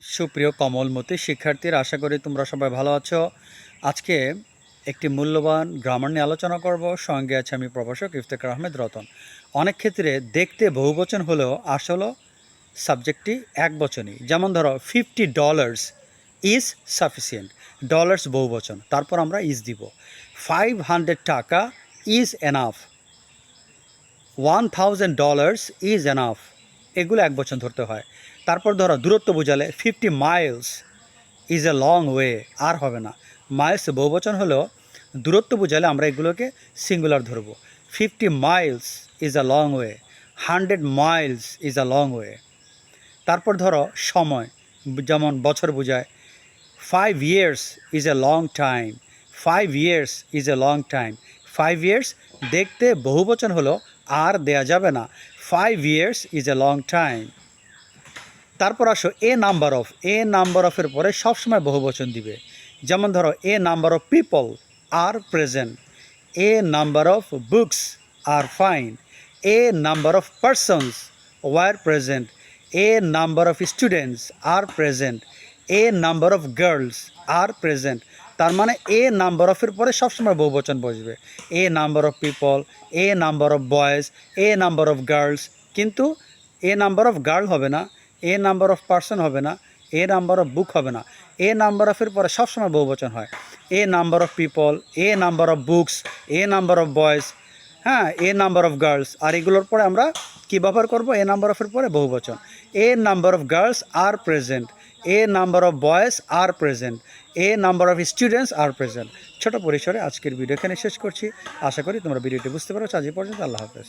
সুপ্রিয় কমলমতি শিক্ষার্থীরা, আশা করি তোমরা সবাই ভালো আছো। আজকে একটি মূল্যবান গ্রামার নিয়ে আলোচনা করব। সঙ্গে আছে আমি প্রভাষক ইফতেখার আহমেদ রতন। অনেক ক্ষেত্রে দেখতে বহুবচন হলেও আসলে সাবজেক্টটি একবচনই। যেমন ধরো $50 ইজ সাফিসিয়েন্ট, ডলার্স বহুবচন, তারপর আমরা ইজ দিব। 500 টাকা ইজ এনাফ, $1000 ইজ এনাফ, এগুলো একবচন ধরতে হয়। তারপর ধরো দূরত্ব বোঝালে 50 miles is a long way, আর হবে না। মাইলস বহুবচন হলেও দূরত্ব বোঝালে আমরা এগুলোকে সিঙ্গুলার ধরব। 50 miles is a long way, 100 Miles is a long way. তারপর ধরো সময়, যেমন বছর বোঝায় 5 years is a long time, 5 years is a long time. 5 years দেখতে বহুবচন হলো, আর দেয়া যাবে না। 5 years is a long time. তারপর আসো এ নাম্বার অফের পরে সবসময় বহুবচন দিবে। যেমন ধরো a number of people are present, a number of books are fine, a number of persons were present, a number of students are present, a number of girls are present. তার মানে a number অফের পরে সবসময় বহুবচন বসবে। A number of people, a number of boys, a number of girls, কিন্তু a number of girl হবে না, এ নাম্বার অফ পার্সন হবে না, এ নাম্বার অফ বুক হবে না। এ নাম্বার অফের পরে সবসময় বহুবচন হয়। A number of people, a number of books, a number of boys, হ্যাঁ, এ নাম্বার অফ গার্লস। আর এগুলোর পরে আমরা কী ব্যবহার করব? এ নাম্বার অফের পরে বহুবচন। A number of girls are present, a number of boys are present, a number of students are present. ছোট পরিসরে আজকের ভিডিও এখানে শেষ করছি। আশা করি তোমরা ভিডিওটি বুঝতে পারো। আজ এই পর্যন্ত, আল্লাহ হাফেজ।